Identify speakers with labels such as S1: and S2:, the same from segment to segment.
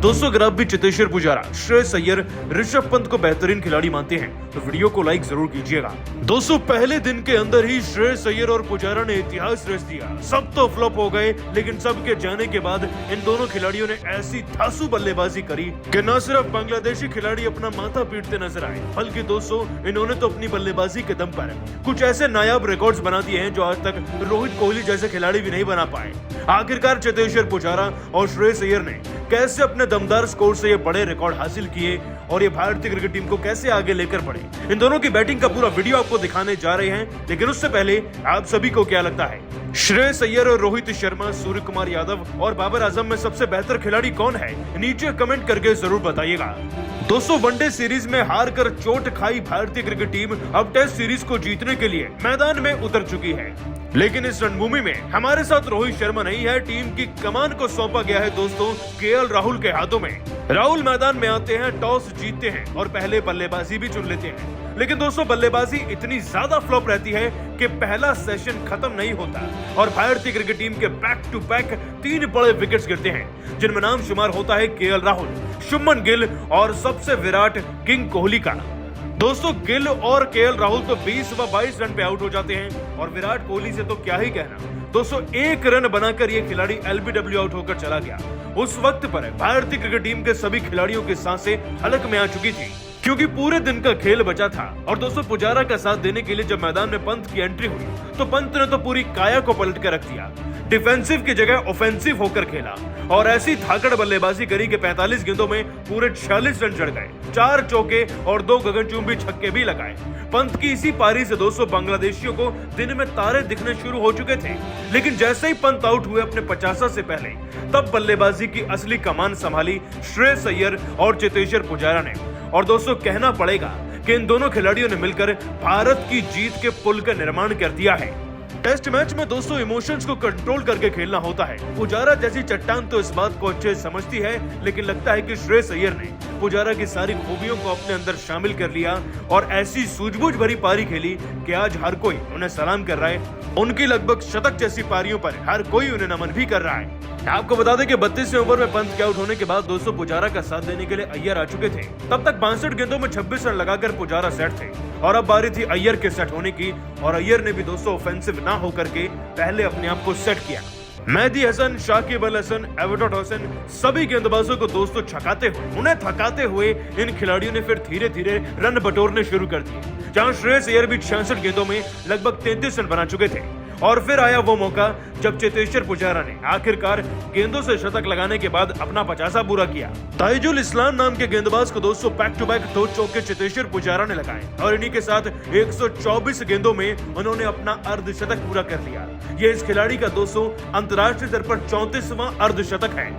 S1: दोस्तों अगर आप भी चेतेश्वर पुजारा, श्रेयस अय्यर, ऋषभ पंत को बेहतरीन खिलाड़ी मानते हैं तो वीडियो को लाइक जरूर कीजिएगा। दोस्तों पहले दिन के अंदर ही श्रेयस अय्यर और पुजारा ने इतिहास रच दिया। सब तो फ्लॉप हो गए, लेकिन सबके जाने के बाद इन दोनों खिलाड़ियों ने ऐसी धांसू बल्लेबाजी करी कि न सिर्फ बांग्लादेशी खिलाड़ी अपना माथा पीटते नजर आए, बल्कि दोस्तों इन्होंने तो अपनी बल्लेबाजी के दम पर कुछ ऐसे नायाब रिकॉर्ड्स बना दिए हैं जो आज तक रोहित कोहली जैसे खिलाड़ी भी नहीं बना पाए। आखिरकार चेतेश्वर पुजारा और श्रेयस अय्यर ने कैसे अपने दमदार स्कोर से ये बड़े रिकॉर्ड हासिल किए और ये भारतीय क्रिकेट टीम को कैसे आगे लेकर बढ़े, इन दोनों की बैटिंग का पूरा वीडियो आपको दिखाने जा रहे हैं। लेकिन उससे पहले आप सभी को क्या लगता है, श्रेयस अय्यर और रोहित शर्मा, सूर्य कुमार यादव और बाबर आजम में सबसे बेहतर खिलाड़ी कौन है? नीचे कमेंट करके जरूर बताइएगा। दोस्तों वनडे सीरीज में हार कर चोट खाई भारतीय क्रिकेट टीम अब टेस्ट सीरीज को जीतने के लिए मैदान में उतर चुकी है। लेकिन इस रणभूमि में हमारे साथ रोहित शर्मा नहीं है। टीम की कमान को सौंपा गया है दोस्तों केएल राहुल के हाथों में। राहुल मैदान में आते हैं, टॉस जीतते हैं और पहले बल्लेबाजी भी चुन लेते हैं। लेकिन दोस्तों बल्लेबाजी इतनी ज्यादा फ्लॉप रहती है कि पहला सेशन खत्म नहीं होता और भारतीय क्रिकेट टीम के बैक टू बैक 3 बड़े विकेट्स गिरते हैं, जिनमें नाम शुमार होता है केएल राहुल, शुभमन गिल और सबसे विराट किंग कोहली का। दोस्तों गिल और केएल राहुल तो 20 व 22 रन पे आउट हो जाते हैं और विराट कोहली से तो क्या ही कहना। दोस्तों 1 रन बनाकर ये खिलाड़ी एलबीडब्ल्यू आउट होकर चला गया। उस वक्त पर भारतीय क्रिकेट टीम के सभी खिलाड़ियों की सांसें हलक में आ चुकी थी, क्योंकि पूरे दिन का खेल बचा था। और दोस्तों पुजारा का साथ देने के लिए जब मैदान में पंत की एंट्री हुई तो पंत ने तो पूरी काया को पलट कर रख दिया। डिफेंसिव की जगह ऑफेंसिव होकर खेला और ऐसी धाकड़ बल्लेबाजी करी कि 45 गेंदों में पूरे 46 रन जड़ गए, 4 चौके और 2 गगनचुंबी छक्के भी लगाए। पंत की इसी पारी से दोस्तों बांग्लादेशियों को दिन में तारे दिखने शुरू हो चुके थे। लेकिन जैसे ही पंत आउट हुए अपने 50 से पहले, तब बल्लेबाजी की असली कमान संभाली श्रेयस अय्यर और चेतेश्वर पुजारा ने। और दोस्तों कहना पड़ेगा कि इन दोनों खिलाड़ियों ने मिलकर भारत की जीत के पुल का निर्माण कर दिया है। टेस्ट मैच में दोस्तों इमोशंस को कंट्रोल करके खेलना होता है। पुजारा जैसी चट्टान तो इस बात को अच्छे से समझती है, लेकिन लगता है कि श्रेयस अय्यर ने पुजारा की सारी खूबियों को अपने अंदर शामिल कर लिया और ऐसी सूझबूझ भरी पारी खेली कि आज हर कोई उन्हें सलाम कर रहा है। उनकी लगभग शतक जैसी पारियों पर हर कोई उन्हें नमन भी कर रहा है। आपको बता दें कि 32वें ओवर में पंत के आउट होने के बाद दोस्तों पुजारा का साथ देने के लिए अय्यर आ चुके थे। तब तक 62 गेंदों में 26 रन लगाकर पुजारा सेट थे और अब बारी थी अय्यर के सेट होने की। और अय्यर ने भी दोस्तों ऑफेंसिव ना होकर के पहले अपने आप को सेट किया। मेहदी हसन, शाकिब अल हसन, एवरटॉन हसन सभी गेंदबाजों को दोस्तों छकाते हुए, उन्हें थकाते हुए इन खिलाड़ियों ने फिर धीरे धीरे रन बटोरने शुरू कर दिए। जहां श्रेयस अय्यर भी 66 गेंदों में लगभग 33 रन बना चुके थे। और फिर आया वो मौका जब चेतेश्वर पुजारा ने आखिरकार गेंदों से शतक लगाने के बाद अपना 50 पूरा किया। ताइजुल इस्लाम नाम के गेंदबाज को दोस्तों बैक टू बैक 2 चौके चेतेश्वर पुजारा ने लगाए और इन्हीं के साथ 124 गेंदों में उन्होंने अपना अर्धशतक पूरा कर लिया। ये इस खिलाड़ी का दोस्तों अंतर्राष्ट्रीय स्तर पर 34वां अर्धशतक है।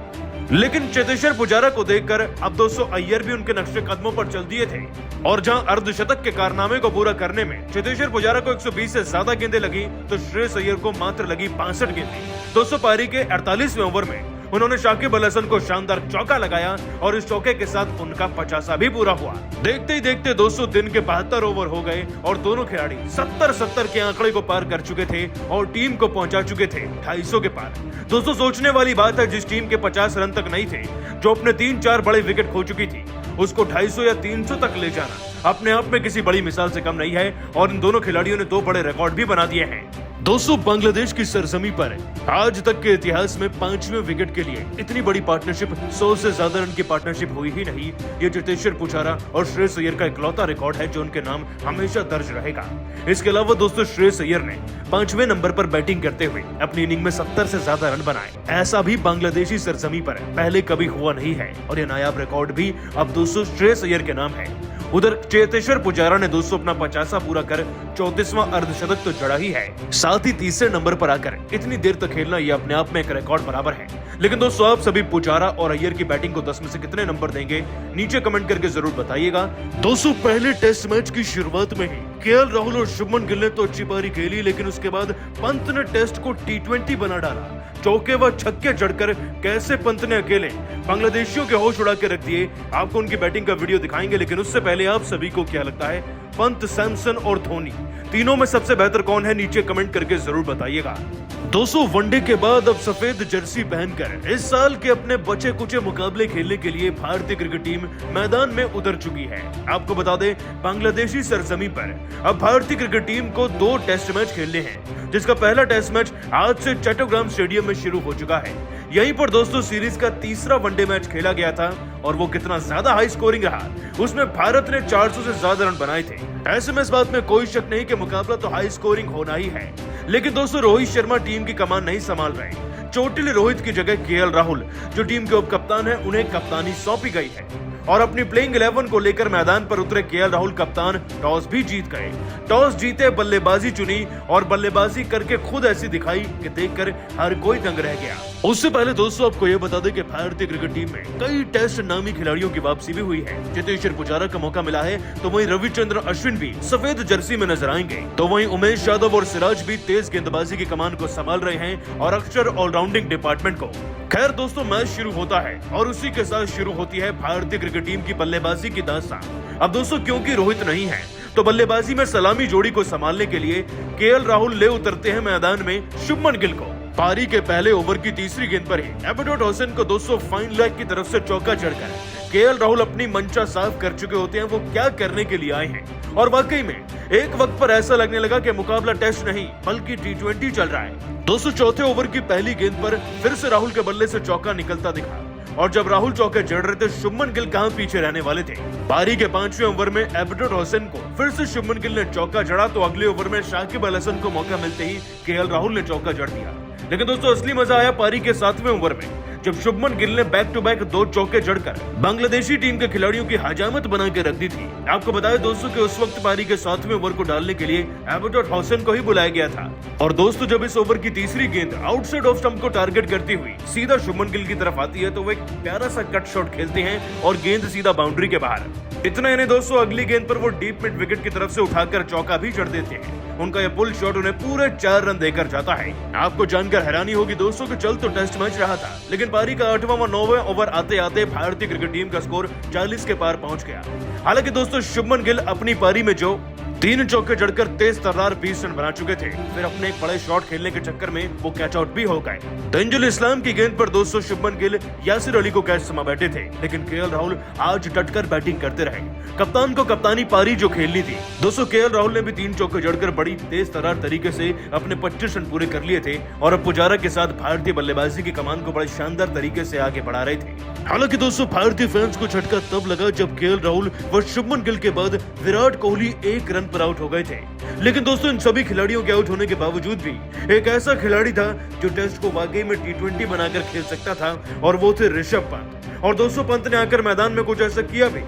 S1: लेकिन चेतेश्वर पुजारा को देखकर अब दोस्तों अय्यर भी उनके नक्शे कदमों पर चल दिए थे और जहां अर्धशतक के कारनामे को पूरा करने में चेतेश्वर पुजारा को 120 से ज्यादा गेंदें लगी तो श्रेयस अय्यर को मात्र लगी 65 गेंदें। दोस्तों पारी के 48वें ओवर में उन्होंने शाकिब अल हसन को शानदार चौका लगाया और इस चौके के साथ उनका 50 भी पूरा हुआ। देखते ही देखते दोस्तों दिन के 72 ओवर हो गए और दोनों खिलाड़ी 70-70 के आंकड़े को पार कर चुके थे और टीम को पहुंचा चुके थे 250 के पार। दोस्तों सोचने वाली बात है, जिस टीम के 50 रन तक नहीं थे, जो अपने 3-4 बड़े विकेट खो चुकी थी, उसको 250 या 300 तक ले जाना अपने आप में किसी बड़ी मिसाल से कम नहीं है। और इन दोनों खिलाड़ियों ने 2 बड़े रिकॉर्ड भी बना दिए हैं। दोस्तों बांग्लादेश की सरजमी पर आज तक के इतिहास में 5वें विकेट के लिए इतनी बड़ी पार्टनरशिप, 100 से ज्यादा रन की पार्टनरशिप हुई ही नहीं। ये चेतेश्वर पुजारा और श्रेयस अय्यर का इकलौता रिकॉर्ड है जो उनके नाम हमेशा दर्ज रहेगा। इसके अलावा दोस्तों श्रेयस अय्यर ने 5वें नंबर पर बैटिंग करते हुए अपनी इनिंग में 70 से ज्यादा रन बनाए। ऐसा भी बांग्लादेशी सरजमी पर पहले कभी हुआ नहीं है और ये नायाब रिकॉर्ड भी अब दोस्तों श्रेयस अय्यर के नाम है। उधर चेतेश्वर पुजारा ने दोस्तों अपना 50 पूरा कर 34वां अर्धशतक तो जड़ा ही है। साथ ही तीसरे नंबर पर आकर इतनी देर तक खेलना ये अपने आप में एक रिकॉर्ड बराबर है। लेकिन दोस्तों आप सभी पुजारा और अय्यर की बैटिंग को 10 में से कितने नंबर देंगे, नीचे कमेंट करके जरूर बताइएगा। दोस्तों पहले टेस्ट मैच की शुरुआत में ही केएल राहुल और शुभमन गिल ने तो अच्छी पारी खेली, लेकिन उसके बाद पंत ने टेस्ट को T20 बना डाला। चौके व छक्के जड़कर कैसे पंत ने अकेले बांग्लादेशियों के होश उड़ा के रख दिए। आपको उनकी बैटिंग का वीडियो दिखाएंगे, लेकिन उससे पहले आप सभी को क्या लगता है, पंत, सैमसन और धोनी तीनों में सबसे बेहतर कौन है? नीचे कमेंट करके जरूर बताइएगा। दोस्तों वनडे के बाद अब सफेद जर्सी पहनकर इस साल के अपने बचे कुचे मुकाबले खेलने के लिए भारतीय क्रिकेट टीम मैदान में उतर चुकी है। आपको बता दें, बांग्लादेशी सरजमी पर अब भारतीय क्रिकेट टीम को 2 टेस्ट मैच खेलने हैं, जिसका पहला टेस्ट मैच आज से चट्टोग्राम स्टेडियम में शुरू हो चुका है। यहीं पर दोस्तों सीरीज का तीसरा वनडे मैच खेला गया था और वो कितना ज्यादा हाई स्कोरिंग रहा, उसमें भारत ने 400 से ज्यादा रन बनाए थे। ऐसे में इस बात में कोई शक नहीं कि मुकाबला तो हाई स्कोरिंग होना ही है। लेकिन दोस्तों रोहित शर्मा टीम की कमान नहीं संभाल रहे। चोटिल रोहित की जगह केएल राहुल जो टीम के उप कप्तान है, उन्हें कप्तानी सौंपी गई है और अपनी प्लेइंग 11 को लेकर मैदान पर उतरे केएल राहुल कप्तान टॉस भी जीत गए। टॉस जीते बल्लेबाजी चुनी और बल्लेबाजी करके खुद ऐसी दिखाई कि देखकर हर कोई दंग रह गया। उससे पहले दोस्तों आपको यह बता दें कि भारतीय क्रिकेट टीम में कई टेस्ट नामी खिलाड़ियों की वापसी भी हुई है। चेतेश्वर पुजारा का मौका मिला है तो वहीं रविचंद्रन अश्विन भी सफेद जर्सी में नजर आएंगे, तो वहीं उमेश यादव और सिराज भी तेज गेंदबाजी की कमान को संभाल रहे हैं और अक्षर ऑलराउंडिंग डिपार्टमेंट को। खैर दोस्तों मैच शुरू होता है और उसी के साथ शुरू होती है भारतीय क्रिकेट टीम की बल्लेबाजी की दास्तान। अब दोस्तों क्योंकि रोहित नहीं है तो बल्लेबाजी में सलामी जोड़ी को संभालने के लिए केएल राहुल ले उतरते हैं मैदान में शुभमन गिल को। पारी के पहले ओवर की तीसरी गेंद पर ही एबटॉट हसन को दोस्तों फाइन लेग की तरफ से चौका जड़कर केएल राहुल अपनी मंशा साफ कर चुके होते हैं वो क्या करने के लिए आए हैं। और वाकई में एक वक्त पर ऐसा लगने लगा कि मुकाबला टेस्ट नहीं बल्कि T20 चल रहा है। दोस्तों चौथे ओवर की पहली गेंद पर फिर से राहुल के बल्ले से चौका निकलता दिखा और जब राहुल चौके जड़ रहे थे शुभमन गिल कहां पीछे रहने वाले थे। पारी के 5वें ओवर में एबटॉट हसन को फिर से शुभमन गिल ने चौका जड़ा तो अगले ओवर में शाकिब अल हसन को मौका मिलते ही केएल राहुल ने चौका जड़ दिया। लेकिन दोस्तों असली मजा आया पारी के 7वें ओवर में जब शुभमन गिल ने बैक टू बैक 2 चौके जड़कर बांग्लादेशी टीम के खिलाड़ियों की हजामत बना के रख दी थी। आपको बताया दोस्तों कि उस वक्त पारी के 7वें ओवर को डालने के लिए एबटॉट हसन को ही बुलाया गया था और दोस्तों जब इस ओवर की तीसरी गेंद आउटसाइड ऑफ स्टंप को टारगेट करती हुई सीधा शुभमन गिल की तरफ आती है तो वो एक प्यारा सा कट शॉट खेलते हैं और गेंद सीधा बाउंड्री के बाहर। इतना ही नहीं दोस्तों अगली गेंद पर वो डीप मिड विकेट की तरफ से उठाकर चौका भी जड़ देते हैं। उनका यह पुल शॉट उन्हें पूरे 4 रन देकर जाता है। आपको जानकर हैरानी होगी दोस्तों कि चल तो टेस्ट मैच रहा था लेकिन पारी का 8वां व 9वें ओवर आते आते भारतीय क्रिकेट टीम का स्कोर 40 के पार पहुंच गया। हालांकि दोस्तों शुभमन गिल अपनी पारी में जो 3 चौके जड़कर तेज तर्रार 20 रन बना चुके थे, फिर अपने एक बड़े शॉट खेलने के चक्कर में वो कैच आउट भी हो गए। तंजुल इस्लाम की गेंद पर दोस्तों शुभमन गिल यासिर अली को कैच समा बैठे थे लेकिन केएल राहुल आज डटकर बैटिंग करते रहे। कप्तान को कप्तानी पारी जो खेलनी थी दोस्तों केएल राहुल ने भी 3 चौके जड़कर बड़ी तेज तर्रार तरीके से अपने 25 रन पूरे कर लिए थे और अब पुजारा के साथ भारतीय बल्लेबाजी की कमान को बड़े शानदार तरीके से आगे बढ़ा रहे थे। हालांकि दोस्तों भारतीय फैंस को झटका तब लगा जब केएल राहुल व शुभमन गिल के बाद विराट कोहली 1 रन पर आउट हो गए थे। लेकिन दोस्तों इन सभी खिलाड़ियों के आउट होने के बावजूद भी एक ऐसा खिलाड़ी था जो टेस्ट को वाकई में T20 बनाकर खेल सकता था और वो थे ऋषभ पंत। और दोस्तों पंत ने आकर मैदान में कुछ ऐसा किया भी।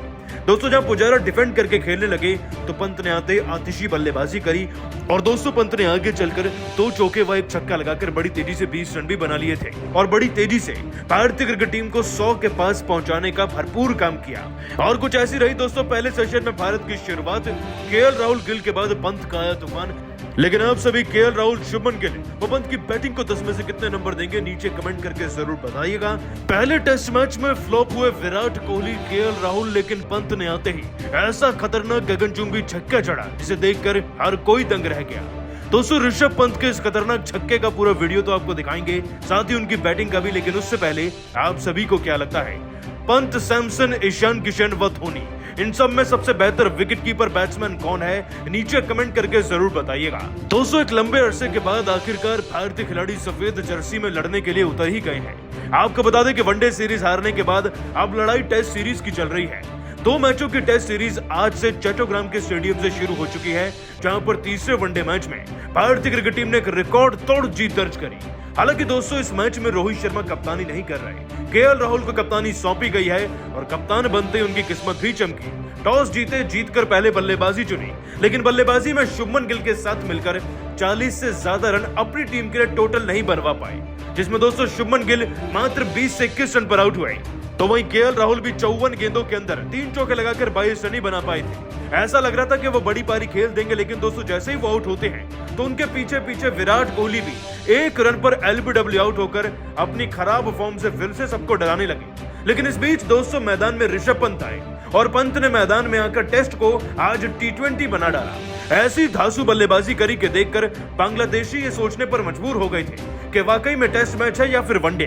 S1: दोस्तों जब पुजारा डिफेंड करके खेलने लगे तो पंत ने आते आतिशी बल्लेबाजी करी और दोस्तों पंत ने आगे चलकर 2 चौके व 1 छक्का लगाकर बड़ी तेजी से 20 रन भी बना लिए थे और बड़ी तेजी से भारतीय क्रिकेट टीम को 100 के पास पहुंचाने का भरपूर काम किया। और कुछ ऐसी रही दोस्तों पहले सेशन में भारत की शुरुआत। केएल राहुल गिल के बाद पंत का आया तूफान। लेकिन आप सभी केएल राहुल शुभमन गिल व पंत की बैटिंग को 10 में से कितने नंबर देंगे नीचे कमेंट करके जरूर बताइएगा। पहले टेस्ट मैच में फ्लॉप हुए विराट कोहली केएल राहुल लेकिन पंत ने आते ही ऐसा खतरनाक गगनचुंबी छक्का जड़ा जिसे देखकर हर कोई दंग रह गया। दोस्तों ऋषभ पंत के इस खतरनाक छक्के का पूरा वीडियो तो आपको दिखाएंगे, साथ ही उनकी बैटिंग का भी। लेकिन उससे पहले आप सभी को क्या लगता है पंत, सैमसन, ईशान किशन व धोनी इन सब में सबसे बेहतर विकेट कीपर बैट्समैन कौन है नीचे कमेंट करके जरूर बताइएगा। दोस्तों एक लंबे अरसे के बाद आखिरकार भारतीय खिलाड़ी सफेद जर्सी में लड़ने के लिए उतर ही गए हैं। आपको बता दें कि वनडे सीरीज हारने के बाद अब लड़ाई टेस्ट सीरीज की चल रही है। 2 मैचों की टेस्ट सीरीज आज से चट्टोग्राम के स्टेडियम से शुरू हो चुकी है जहां पर तीसरे वनडे मैच में भारतीय क्रिकेट टीम ने एक रिकॉर्ड तोड़ जीत दर्ज करी। हालांकि दोस्तों इस मैच में रोहित शर्मा कप्तानी नहीं कर रहे। केएल राहुल को कप्तानी सौंपी गई है और कप्तान बनते ही उनकी किस्मत भी चमकी। टॉस जीतकर पहले बल्लेबाजी चुनी लेकिन बल्लेबाजी में शुभमन गिल के साथ मिलकर 40 से ज्यादा रन अपनी टीम के लिए टोटल नहीं बनवा पाए, जिसमें दोस्तों शुभमन गिल मात्र 20 से 21 रन पर आउट हुए। तो वहीं केएल राहुल भी 54 गेंदों के अंदर 3 चौके लगाकर 22 रन ही बना पाए थे। ऐसा लग रहा था कि वो बड़ी पारी खेल देंगे लेकिन दोस्तों जैसे ही वो आउट होते हैं तो उनके पीछे पीछे विराट कोहली भी 1 रन पर LBW आउट होकर अपनी खराब फॉर्म से फिर से सबको डराने लगे। लेकिन इस बीच दोस्तों मैदान में ऋषभ पंत आए और पंत ने मैदान में आकर टेस्ट को आज T20 बना डाला। ऐसी धांसू बल्लेबाजी करी के देखकर बांग्लादेशी ये सोचने पर मजबूर हो गए थे कि वाकई में टेस्ट मैच है या फिर वनडे।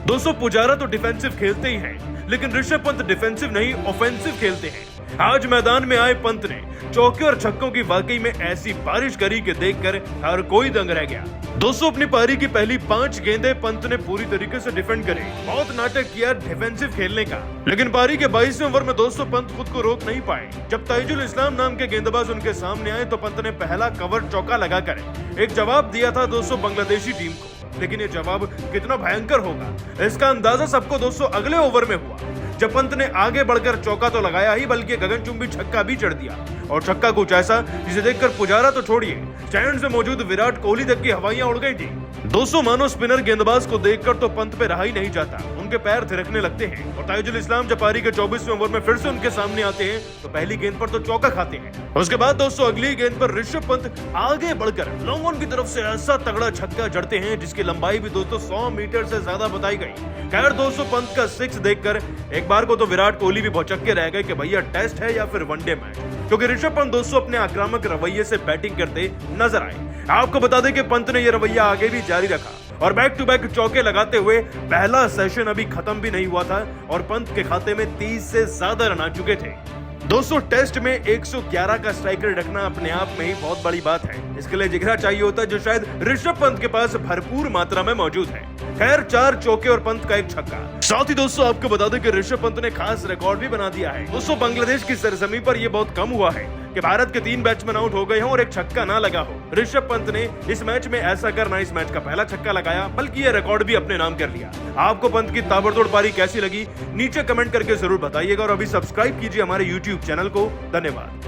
S1: दोस्तों पुजारा तो डिफेंसिव खेलते ही हैं, लेकिन ऋषभ पंत डिफेंसिव नहीं ऑफेंसिव खेलते हैं। आज मैदान में आए पंत ने चौके और छक्कों की वाकई में ऐसी बारिश करी कि देखकर हर कोई दंग रह गया। दोस्तों अपनी पारी की पहली 5 गेंदें पंत ने पूरी तरीके से डिफेंड करे, बहुत नाटक किया डिफेंसिव खेलने का, लेकिन पारी के 22वें ओवर में दोस्तों पंत खुद को रोक नहीं पाए। जब ताइजुल इस्लाम नाम के गेंदबाज उनके सामने आए तो पंत ने पहला कवर चौका लगाकर एक जवाब दिया था दोस्तों बांग्लादेशी टीम को। लेकिन ये जवाब कितना भयंकर होगा इसका अंदाजा सबको दोस्तों अगले ओवर में हुआ, जब पंत ने आगे बढ़कर चौका तो लगाया ही बल्कि गगनचुंबी छक्का भी चढ़ दिया, और छक्का कुछ ऐसा जिसे देखकर पुजारा तो छोड़िए, स्टैंड में मौजूद विराट कोहली तक की हवाइयां उड़ गई थी। दोस्तों मानो स्पिनर गेंदबाज को देखकर तो पंत पे रहा ही नहीं जाता, उनके पैर थिरकने लगते हैं। और ताइजुल इस्लाम जब पारी के 24वें ओवर में फिर से उनके सामने आते हैं तो पहली गेंद पर तो चौका खाते हैं। उसके बाद दोस्तों अगली गेंद पर ऋषभ पंत आगे बढ़कर लॉन्ग ऑन की तरफ से ऐसा तगड़ा छक्का जड़ते हैं जिसकी लंबाई भी दोस्तों 100 मीटर से ज्यादा बताई गई। खैर दोस्तों पंत का 6 देखकर एक बार को तो विराट कोहली भी भौचक्के रह गए कि भैया टेस्ट है या फिर वनडे मैच, क्योंकि ऋषभ पंत दोस्तों अपने आक्रामक रवैये से बैटिंग करते नजर आए। आपको बता दें कि पंत ने यह रवैया आगे भी जारी रखा और बैक टू बैक चौके लगाते हुए पहला सेशन अभी खत्म भी नहीं हुआ था और पंत के खाते में 30 से ज्यादा रन आ चुके थे। दोस्तों टेस्ट में 111 का स्ट्राइक रेट रखना अपने आप में ही बहुत बड़ी बात है, इसके लिए जिगरा चाहिए होता है जो शायद ऋषभ पंत के पास भरपूर मात्रा में मौजूद है। खैर 4 चौके और पंत का एक छक्का। साथ ही दोस्तों आपको बता दें कि ऋषभ पंत ने खास रिकॉर्ड भी बना दिया है। दोस्तों बांग्लादेश की सरजमी पर यह बहुत कम हुआ है कि भारत के 3 बैट्समैन आउट हो गए हों और एक छक्का ना लगा हो। ऋषभ पंत ने इस मैच में ऐसा करना इस मैच का पहला छक्का लगाया, बल्कि यह रिकॉर्ड भी अपने नाम कर लिया। आपको पंत की ताबड़तोड़ पारी कैसी लगी नीचे कमेंट करके जरूर बताइएगा और अभी सब्सक्राइब कीजिए हमारे YouTube चैनल को। धन्यवाद।